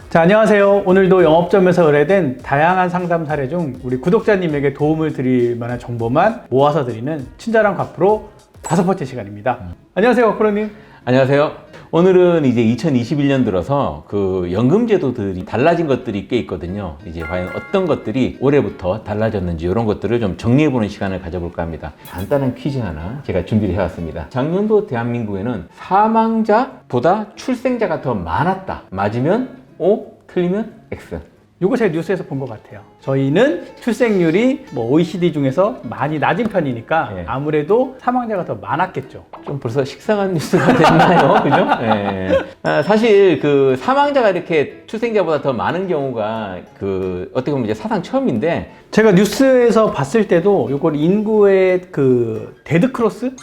자, 안녕하세요. 오늘도 영업점에서 의뢰된 다양한 상담 사례 중 우리 구독자님에게 도움을 드릴 만한 정보만 모아서 드리는 친절한 곽프로 5번째 시간입니다. 안녕하세요, 곽프로님. 안녕하세요. 오늘은 이제 2021년 들어서 그 연금 제도들이 달라진 것들이 꽤 있거든요. 이제 과연 어떤 것들이 올해부터 달라졌는지 이런 것들을 좀 정리해보는 시간을 가져볼까 합니다. 간단한 퀴즈 하나 제가 준비를 해왔습니다. 작년도 대한민국에는 사망자보다 출생자가 더 많았다. 맞으면 O, 틀리면 X. 요거 제가 뉴스에서 본 것 같아요. 저희는 출생률이 뭐 OECD 중에서 많이 낮은 편이니까 예. 아무래도 사망자가 더 많았겠죠. 좀 벌써 식상한 뉴스가 됐나요? 그죠? 예. 사실 그 사망자가 이렇게 출생자보다 더 많은 경우가 그 어떻게 보면 이제 사상 처음인데 제가 뉴스에서 봤을 때도 요걸 인구의 그 데드크로스?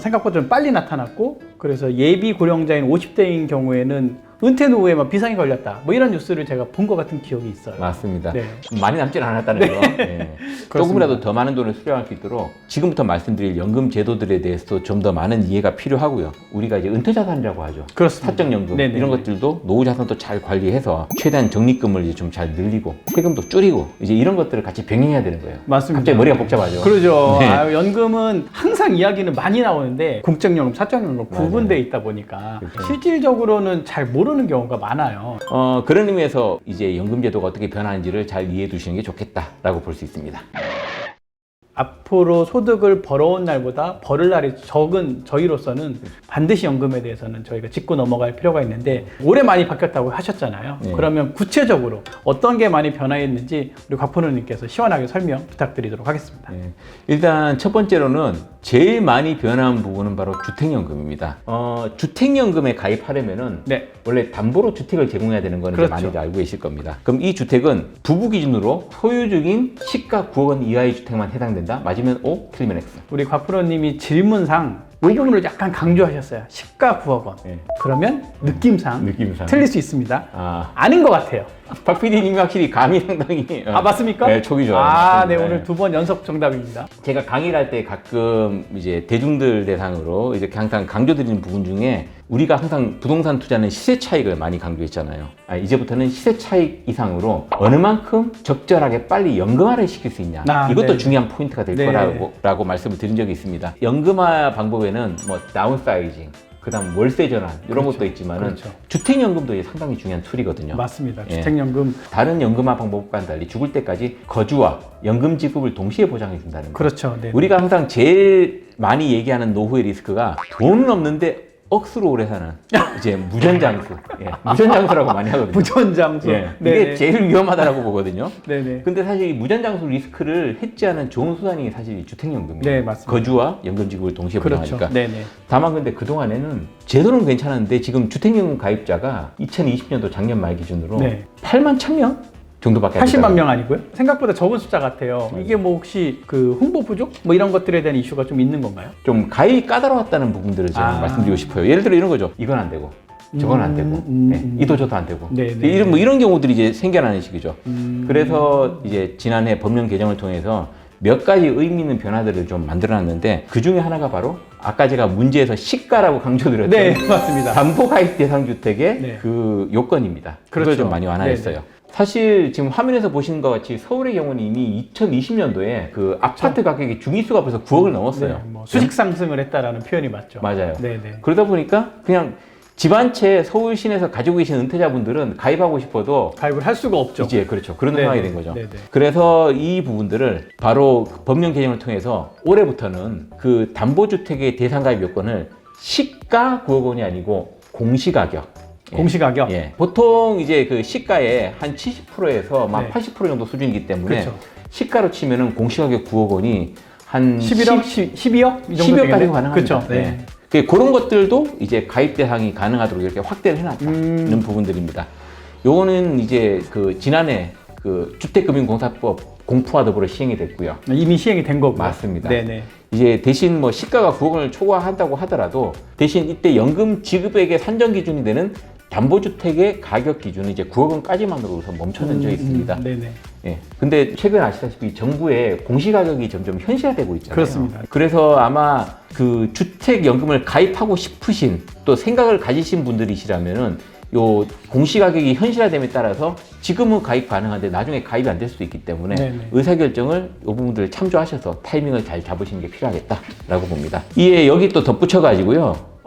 생각보다 좀 빨리 나타났고, 그래서 예비 고령자인 50대인 경우에는 은퇴 노후에 막 비상이 걸렸다. 뭐 이런 뉴스를 제가 본 것 같은 기억이 있어요. 맞습니다. 네. 많이 남진 않았다는 거. 예. 조금이라도 더 많은 돈을 수령할 수 있도록 지금부터 말씀드릴 연금 제도들에 대해서도 좀 더 많은 이해가 필요하고요. 우리가 이제 은퇴자산이라고 하죠. 그렇습니다. 사적연금 네네. 이런 것들도 노후자산도 잘 관리해서 최대한 적립금을 이제 좀 잘 늘리고 세금도 줄이고 이제 이런 것들을 같이 병행해야 되는 거예요. 맞습니다. 갑자기 머리가 복잡하죠. 그러죠. 네. 연금은 항상 이야기는 많이 나오는데 공적연금, 사적연금 구분되어 있다 보니까 그렇죠. 실질적으로는 잘 모르는 경우가 많아요. 그런 의미에서 이제 연금제도가 어떻게 변하는지를 잘 이해해 두시는 게 좋겠다라고 볼 수 있습니다. 앞으로 소득을 벌어온 날보다 벌을 날이 적은 저희로서는 반드시 연금에 대해서는 저희가 짚고 넘어갈 필요가 있는데, 올해 많이 바뀌었다고 하셨잖아요. 네. 그러면 구체적으로 어떤 게 많이 변화했는지 우리 곽프로님께서 시원하게 설명 부탁드리도록 하겠습니다. 네. 일단 첫 번째로는 제일 많이 변한 부분은 바로 주택연금입니다. 주택연금에 가입하려면은 네. 원래 담보로 주택을 제공해야 되는 거는 그렇죠. 많이들 알고 계실 겁니다. 그럼 이 주택은 부부 기준으로 소유 중인 시가 9억 원 이하의 주택만 해당된다. 맞으면 O, 틀리면 X. 우리 곽프로님이 질문상 이 부분을 약간 강조하셨어요. 시가 9억 원. 네. 그러면 느낌상 틀릴 수 있습니다. 아닌 것 같아요. 박 PD님이 확실히 감이 상당히 맞습니까? 네, 촉이 좋아요. 네, 맞습니다. 오늘 2번 연속 정답입니다. 제가 강의를 할 때 가끔 이제 대중들 대상으로 이렇게 항상 강조드리는 부분 중에 우리가 항상 부동산 투자는 시세 차익을 많이 강조했잖아요. 이제부터는 시세 차익 이상으로 어느 만큼 적절하게 빨리 연금화를 시킬 수 있냐. 이것도 네. 중요한 포인트가 될 네. 거라고 말씀을 드린 적이 있습니다. 연금화 방법에는 뭐 다운사이징, 그다음 월세 전환 이런 그렇죠. 것도 있지만은 그렇죠. 주택연금도 이게 상당히 중요한 툴이거든요. 맞습니다. 예. 주택연금. 다른 연금화 방법과는 달리 죽을 때까지 거주와 연금 지급을 동시에 보장해 준다는 거. 그렇죠. 네. 우리가 항상 제일 많이 얘기하는 노후의 리스크가 돈은 없는데 억수로 오래 사는 이제 무전장수. 무전장수라고 많이 하거든요. 부전장수. 예, 네네. 이게 제일 위험하다라고 보거든요. 네네. 근데 사실 이 무전장수 리스크를 해지하는 좋은 수단이 사실 주택연금이에요. 네, 맞습니다. 거주와 연금 지급을 동시에 그렇죠. 보장하니까. 네네. 다만 근데 그동안에는 제도는 괜찮았는데 지금 주택연금 가입자가 2020년도 작년 말 기준으로 네. 8만 1,000명 정도밖에 안 80만 됐다고. 명 아니고요? 생각보다 적은 숫자 같아요. 이게 뭐 혹시 그 홍보 부족? 뭐 이런 것들에 대한 이슈가 좀 있는 건가요? 좀 가입이 까다로웠다는 부분들을 제가 말씀드리고 싶어요. 예를 들어 이런 거죠. 이건 안 되고, 저건 안 되고, 이도 저도 안 되고. 네, 네, 이런 경우들이 이제 생겨나는 식이죠. 그래서 이제 지난해 법령 개정을 통해서 몇 가지 의미 있는 변화들을 좀 만들어놨는데 그 중에 하나가 바로 아까 제가 문제에서 시가라고 강조드렸던 네, 맞습니다. 담보 가입 대상 주택의 네. 그 요건입니다. 그렇죠. 그걸 좀 많이 완화했어요. 네, 네. 사실 지금 화면에서 보시는 것 같이 서울의 경우는 이미 2020년도에 그 아파트 가격의 중위수가 벌써 9억을 넘었어요. 네, 뭐 수직 상승을 했다라는 표현이 맞죠. 맞아요. 네네. 그러다 보니까 그냥 집 한 채 서울 시내에서 가지고 계신 은퇴자분들은 가입하고 싶어도 가입을 할 수가 없죠. 이제 그렇죠. 그런 네네. 상황이 된 거죠. 네네. 그래서 이 부분들을 바로 법령 개정을 통해서 올해부터는 그 담보주택의 대상 가입 요건을 시가 9억 원이 아니고 공시가격. 공시가격. 예. 보통 이제 그 시가의 한 70%에서 막 네. 80% 정도 수준이기 때문에 그렇죠. 시가로 치면은 공시가격 9억 원이 한 11억? 12억? 이 정도 12억까지 되겠네? 가능합니다. 그렇죠. 네. 그런 것들도 이제 가입 대상이 가능하도록 이렇게 확대를 해놨다는 부분들입니다. 요거는 이제 그 지난해 그 주택금융공사법 공포와 더불어 시행이 됐고요. 이미 시행이 된 거고. 맞습니다. 네네. 이제 대신 뭐 시가가 9억 원을 초과한다고 하더라도 대신 이때 연금 지급액의 산정 기준이 되는 담보주택의 가격 기준은 이제 9억 원까지만으로 우선 멈춰져 있습니다. 네네. 예. 근데 최근 아시다시피 정부의 공시가격이 점점 현실화되고 있잖아요. 그렇습니다. 그래서 아마 그 주택연금을 가입하고 싶으신 또 생각을 가지신 분들이시라면은 요 공시가격이 현실화됨에 따라서 지금은 가입 가능한데 나중에 가입이 안 될 수도 있기 때문에 네네. 의사결정을 이 부분들을 참조하셔서 타이밍을 잘 잡으시는 게 필요하겠다라고 봅니다. 이에 여기 또 덧붙여가지고요.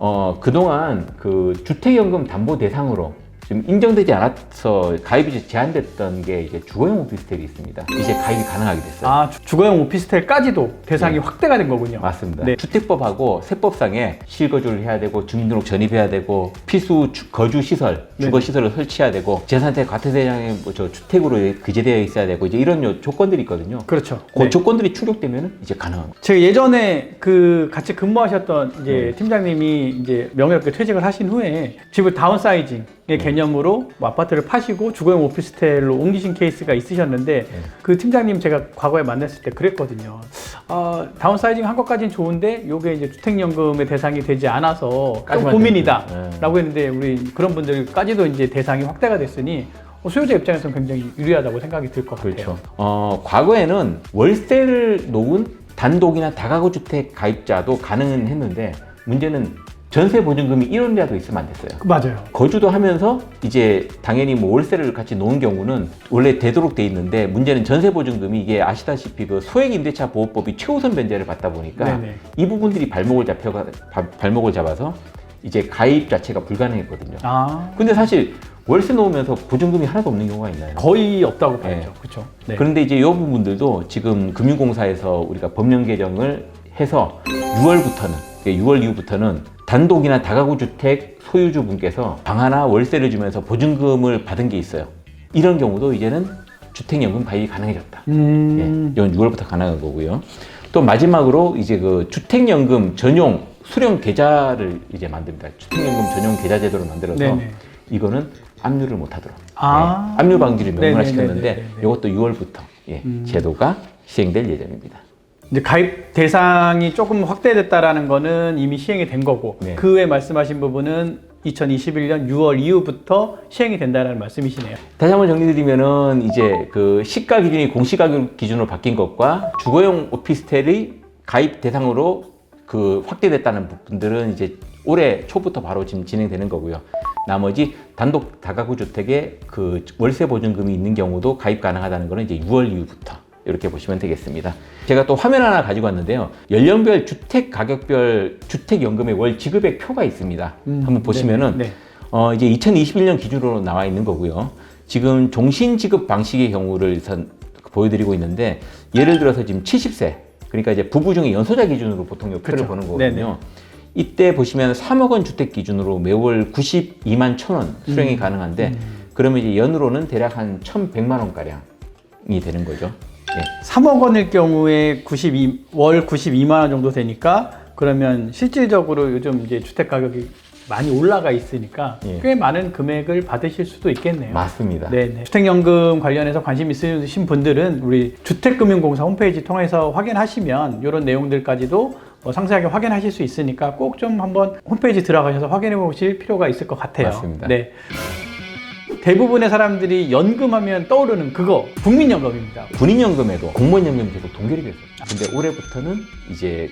그동안 그 주택연금 담보 대상으로 지금 인정되지 않아서 가입이 제한됐던 게 이제 주거용 오피스텔이 있습니다. 이제 가입이 가능하게 됐어요. 아, 주거용 오피스텔까지도 대상이 네. 확대가 된 거군요. 맞습니다. 네. 주택법하고 세법상에 실거주를 해야 되고 주민등록 전입해야 되고 필수 거주 시설, 주거 시설을 설치해야 되고 재산세 과태대상에 저 주택으로 기재되어 있어야 되고 이제 이런 조건들이 있거든요. 그렇죠. 그 네. 조건들이 충족되면 이제 가능합니다. 제가 예전에 그 같이 근무하셨던 이제 팀장님이 이제 명예롭게 퇴직을 하신 후에 집을 다운사이징의 개념으로 뭐 아파트를 파시고 주거용 오피스텔로 옮기신 케이스가 있으셨는데 그 팀장님 제가 과거에 만났을 때 그랬거든요. 다운사이징 한 것까지는 좋은데 요게 이제 주택연금의 대상이 되지 않아서 좀 까지만 고민이다라고 했는데 우리 그런 분들까지도 이제 대상이 확대가 됐으니 수요자 입장에서는 굉장히 유리하다고 생각이 들 것 같아요. 그렇죠. 과거에는 월세를 놓은 단독이나 다가구 주택 가입자도 가능은 했는데 문제는 전세 보증금이 1원이라도 있으면 안 됐어요. 맞아요. 거주도 하면서 이제 당연히 뭐 월세를 같이 놓은 경우는 원래 되도록 돼 있는데 문제는 전세 보증금이 이게 아시다시피 그 소액 임대차 보호법이 최우선 변제를 받다 보니까 네네. 이 부분들이 발목을 잡아서 이제 가입 자체가 불가능했거든요. 근데 사실 월세 놓으면서 보증금이 하나도 없는 경우가 있나요? 거의 없다고 봐야죠. 네. 그렇죠. 네. 그런데 이제 이 부분들도 지금 금융공사에서 우리가 법령 개정을 해서 6월 이후부터는 단독이나 다가구 주택 소유주분께서 방 하나 월세를 주면서 보증금을 받은 게 있어요. 이런 경우도 이제는 주택연금 가입이 가능해졌다. 예, 이건 6월부터 가능한 거고요. 또 마지막으로 이제 그 주택연금 전용 수령 계좌를 이제 만듭니다. 주택연금 전용 계좌 제도를 만들어서 네네. 이거는 압류를 못 하도록 압류 방지를 명문화시켰는데 네네네네네. 이것도 6월부터 제도가 시행될 예정입니다. 이제 가입 대상이 조금 확대됐다라는 거는 이미 시행이 된 거고 네. 그 외에 말씀하신 부분은 2021년 6월 이후부터 시행이 된다는 말씀이시네요. 다시 한번 정리드리면은 이제 그 시가 기준이 공시가격 기준으로 바뀐 것과 주거용 오피스텔이 가입 대상으로 그 확대됐다는 부분들은 이제 올해 초부터 바로 지금 진행되는 거고요. 나머지 단독 다가구 주택에 그 월세 보증금이 있는 경우도 가입 가능하다는 거는 이제 6월 이후부터 이렇게 보시면 되겠습니다. 제가 또 화면 하나 가지고 왔는데요. 연령별 주택 가격별 주택연금의 월 지급액 표가 있습니다. 한번 보시면은 네. 이제 2021년 기준으로 나와 있는 거고요. 지금 종신 지급 방식의 경우를 우선 보여드리고 있는데 예를 들어서 지금 70세 그러니까 이제 부부 중에 연소자 기준으로 보통 이 표를 그렇죠. 보는 거거든요. 네네. 이때 보시면 3억 원 주택 기준으로 매월 92만 1천 원 수령이 가능한데 그러면 이제 연으로는 대략 한 1,100만 원 가량이 되는 거죠. 예. 3억 원일 경우에 월 92만 원 정도 되니까 그러면 실질적으로 요즘 이제 주택 가격이 많이 올라가 있으니까 예. 꽤 많은 금액을 받으실 수도 있겠네요. 맞습니다. 네네. 주택연금 관련해서 관심 있으신 분들은 우리 주택금융공사 홈페이지 통해서 확인하시면 이런 내용들까지도 상세하게 확인하실 수 있으니까 꼭 좀 한번 홈페이지 들어가셔서 확인해 보실 필요가 있을 것 같아요. 맞습니다. 네. 대부분의 사람들이 연금하면 떠오르는 그거 국민연금입니다. 군인연금에도 공무원연금이 계속 동결이 됐어요. 근데 올해부터는 이제